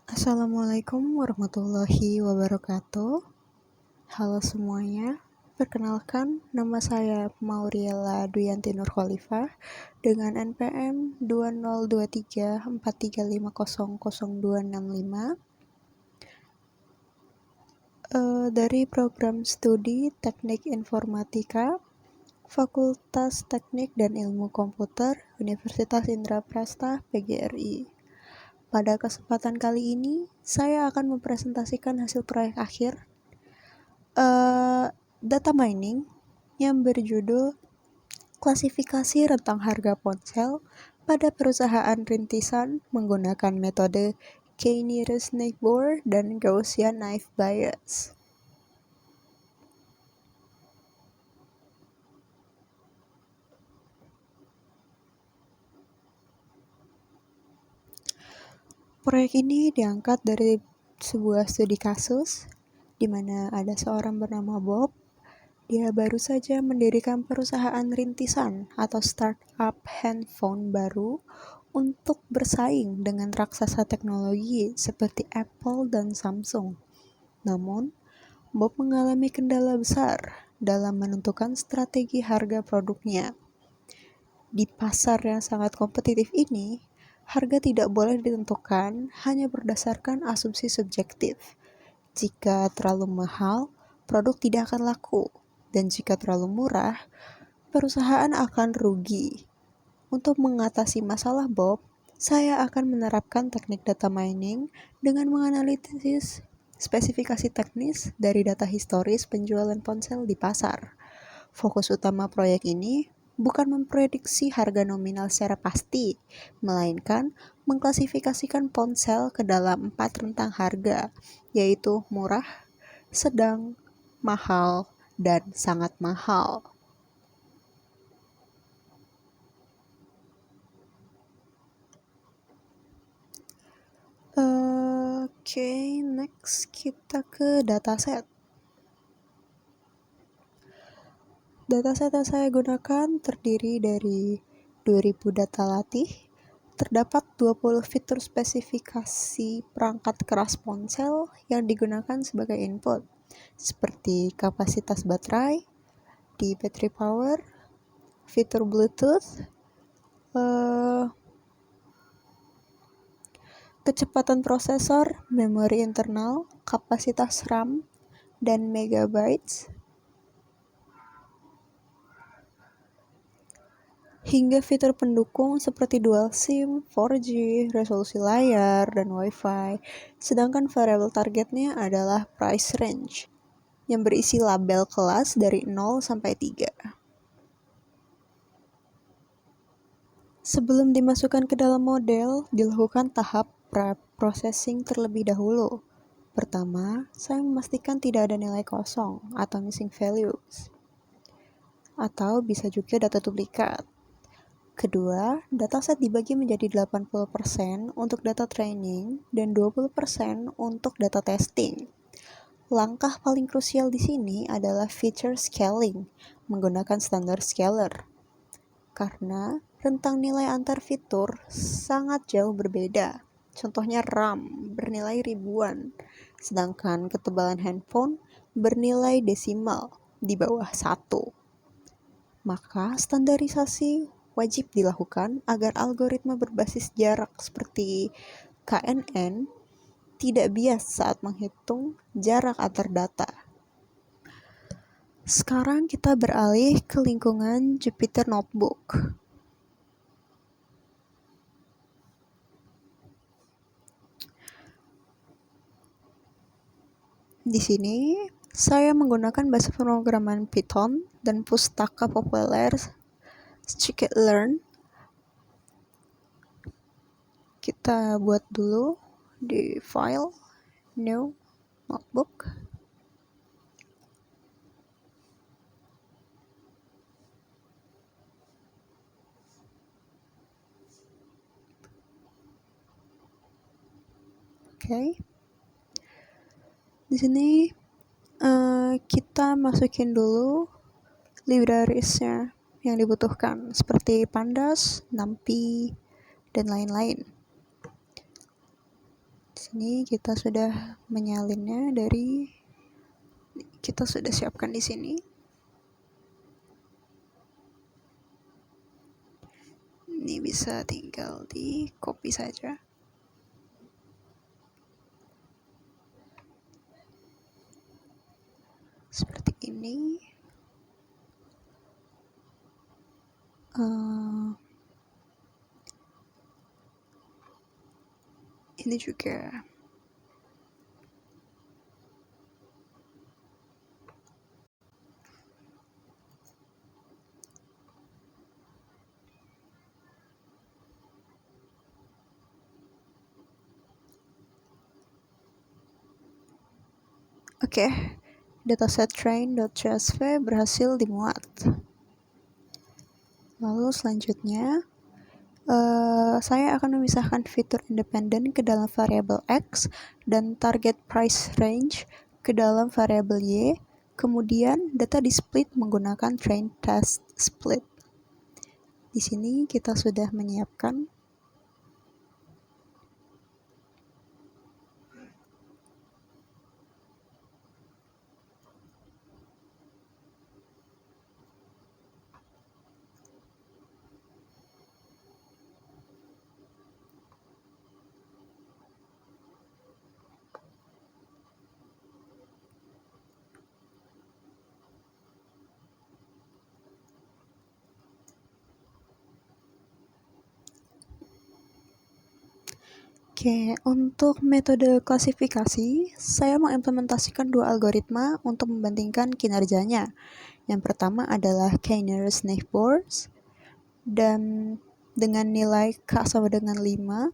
Assalamualaikum warahmatullahi wabarakatuh. Halo semuanya, perkenalkan nama saya Mauriela Duyanti Nurkhalifah dengan NPM 202343500265 dari program studi Teknik Informatika Fakultas Teknik dan Ilmu Komputer Universitas Indraprasta PGRI. Pada kesempatan kali ini, saya akan mempresentasikan hasil proyek akhir data mining yang berjudul klasifikasi rentang harga ponsel pada perusahaan rintisan menggunakan metode K-nearest neighbor dan Gaussian knife bias. Proyek ini diangkat dari sebuah studi kasus di mana ada seorang bernama Bob. Dia baru saja mendirikan perusahaan rintisan atau startup handphone baru untuk bersaing dengan raksasa teknologi seperti Apple dan Samsung. Namun, Bob mengalami kendala besar dalam menentukan strategi harga produknya. Di pasar yang sangat kompetitif ini, harga tidak boleh ditentukan hanya berdasarkan asumsi subjektif. Jika terlalu mahal, produk tidak akan laku. Dan jika terlalu murah, perusahaan akan rugi. Untuk mengatasi masalah Bob, saya akan menerapkan teknik data mining dengan menganalisis spesifikasi teknis dari data historis penjualan ponsel di pasar. Fokus utama proyek ini bukan memprediksi harga nominal secara pasti, melainkan mengklasifikasikan ponsel ke dalam 4 rentang harga, yaitu murah, sedang, mahal, dan sangat mahal. Next kita ke dataset. Dataset yang saya gunakan terdiri dari 2000 data latih. Terdapat 20 fitur spesifikasi perangkat keras ponsel yang digunakan sebagai input, seperti kapasitas baterai, di battery power, fitur Bluetooth, kecepatan prosesor, memori internal, kapasitas RAM, dan megabytes, hingga fitur pendukung seperti dual SIM, 4G, resolusi layar, dan Wi-Fi. Sedangkan variabel targetnya adalah price range, yang berisi label kelas dari 0 sampai 3. Sebelum dimasukkan ke dalam model, dilakukan tahap pre-processing terlebih dahulu. Pertama, saya memastikan tidak ada nilai kosong atau missing values, atau bisa juga data duplikat. Kedua, dataset dibagi menjadi 80% untuk data training dan 20% untuk data testing. Langkah paling krusial di sini adalah feature scaling menggunakan standar scaler. Karena rentang nilai antar fitur sangat jauh berbeda. Contohnya RAM bernilai ribuan, sedangkan ketebalan handphone bernilai desimal di bawah 1. Maka standarisasi wajib dilakukan agar algoritma berbasis jarak seperti KNN tidak bias saat menghitung jarak antar data. Sekarang kita beralih ke lingkungan Jupyter Notebook. Di sini, saya menggunakan bahasa pemrograman Python dan pustaka populer scikit-learn. Kita buat dulu di file new notebook. Oke. Di sini kita masukin dulu librariesnya yang dibutuhkan seperti pandas, numpy, dan lain-lain. Di sini kita sudah menyalinnya kita sudah siapkan di sini. Ini bisa tinggal di copy saja. Seperti ini. Ini juga. Oke, dataset train.csv berhasil dimuat. Lalu selanjutnya, saya akan memisahkan fitur independen ke dalam variabel X dan target price range ke dalam variabel Y. Kemudian data di-split menggunakan train test split. Di sini kita sudah menyiapkan Oke, untuk metode klasifikasi, saya mengimplementasikan dua algoritma untuk membandingkan kinerjanya. Yang pertama adalah k-nearest neighbors, dan dengan nilai K sama dengan 5,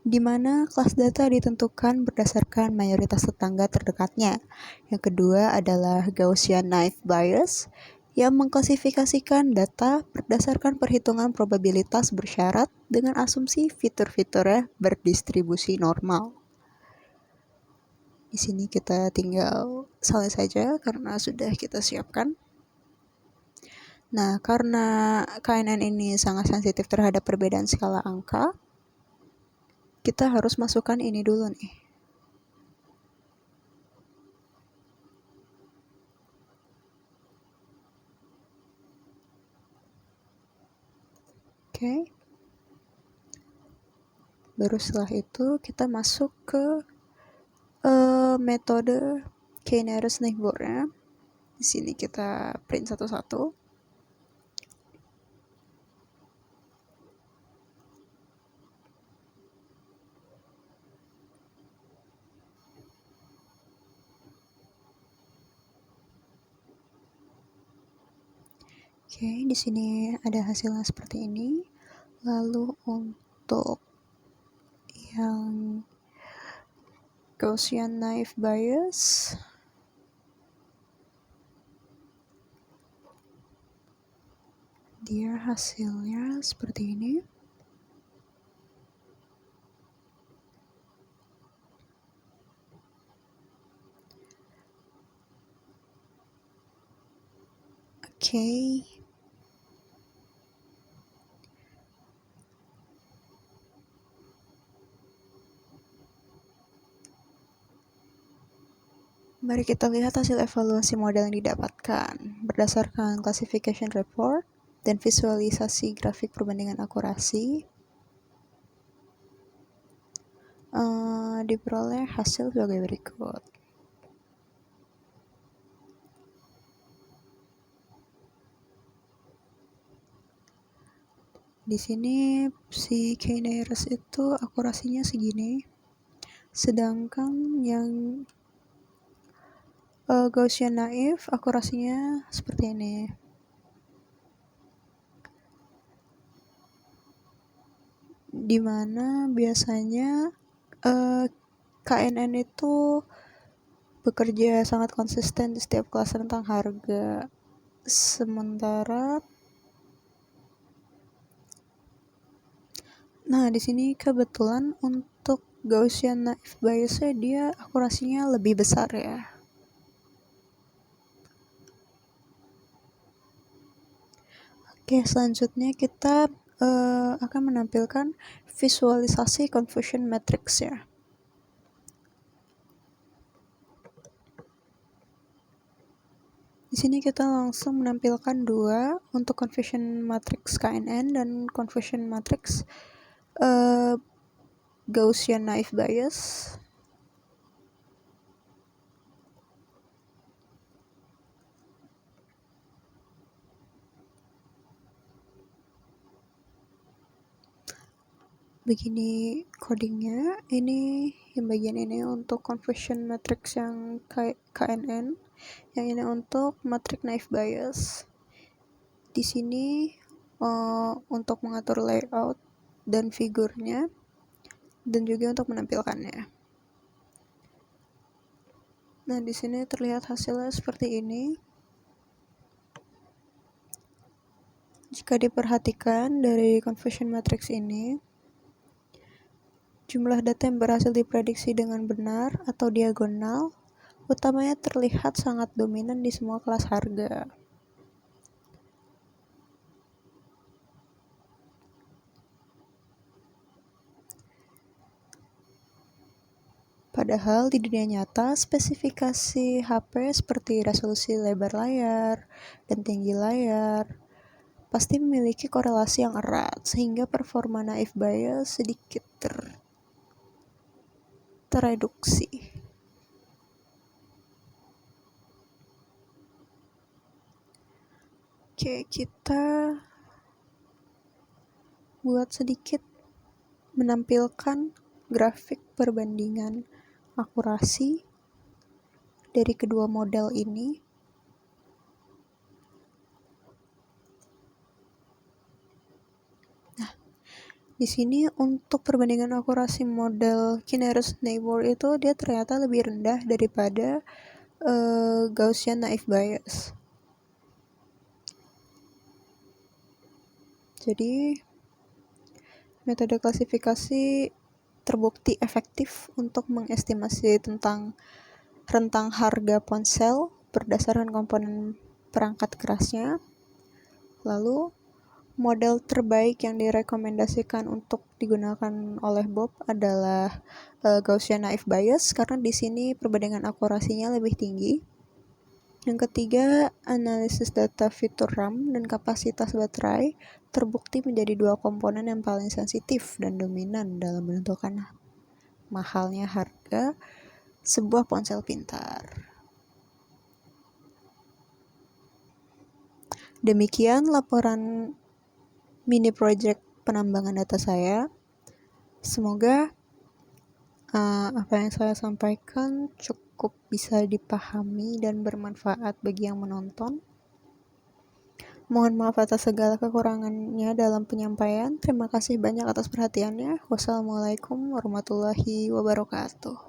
di mana kelas data ditentukan berdasarkan mayoritas tetangga terdekatnya. Yang kedua adalah Gaussian naive Bayes, yang mengklasifikasikan data berdasarkan perhitungan probabilitas bersyarat dengan asumsi fitur-fiturnya berdistribusi normal. Di sini kita tinggal salin saja karena sudah kita siapkan. Nah, karena KNN ini sangat sensitif terhadap perbedaan skala angka, kita harus masukkan ini dulu nih. Oke. Baru setelah itu kita masuk ke metode k-nearest neighbor-nya. Di sini kita print satu-satu. Oke, di sini ada hasilnya seperti ini. Lalu untuk yang Gaussian naive Bayes, dia hasilnya seperti ini. Oke. Mari kita lihat hasil evaluasi model yang didapatkan berdasarkan classification report dan visualisasi grafik perbandingan akurasi. Diperoleh hasil sebagai berikut. Di sini si k-nearest itu akurasinya segini, sedangkan yang Gaussian naive akurasinya seperti ini. Dimana biasanya KNN itu bekerja sangat konsisten di setiap kelas rentang harga. Sementara di sini kebetulan untuk Gaussian naive Bayes-nya dia akurasinya lebih besar ya. Oke, selanjutnya kita akan menampilkan visualisasi confusion matrix ya. Di sini kita langsung menampilkan dua untuk confusion matrix KNN dan confusion matrix Gaussian naive Bayes. Begini codingnya. Ini yang bagian ini untuk confusion matrix yang KNN, yang ini untuk matrix naive Bayes. Di sini untuk mengatur layout dan figurnya, dan juga untuk menampilkannya. Nah, di sini terlihat hasilnya seperti ini. Jika diperhatikan dari confusion matrix ini, jumlah data yang berhasil diprediksi dengan benar atau diagonal utamanya terlihat sangat dominan di semua kelas harga. Padahal di dunia nyata, spesifikasi HP seperti resolusi lebar layar dan tinggi layar pasti memiliki korelasi yang erat, sehingga performa naive Bayes sedikit tereduksi. Oke, kita buat sedikit menampilkan grafik perbandingan akurasi dari kedua model ini. Nah, di sini untuk perbandingan akurasi model K-nearest neighbor itu dia ternyata lebih rendah daripada Gaussian naive Bayes. Jadi metode klasifikasi terbukti efektif untuk mengestimasi tentang rentang harga ponsel berdasarkan komponen perangkat kerasnya. Lalu model terbaik yang direkomendasikan untuk digunakan oleh Bob adalah Gaussian naive Bayes karena di sini perbandingan akurasinya lebih tinggi. Yang ketiga, analisis data fitur RAM dan kapasitas baterai terbukti menjadi dua komponen yang paling sensitif dan dominan dalam menentukan mahalnya harga sebuah ponsel pintar. Demikian laporan mini project penambangan data saya. Semoga apa yang saya sampaikan cukup bisa dipahami dan bermanfaat bagi yang menonton. Mohon maaf atas segala kekurangannya dalam penyampaian. Terima kasih banyak atas perhatiannya. Wassalamualaikum warahmatullahi wabarakatuh.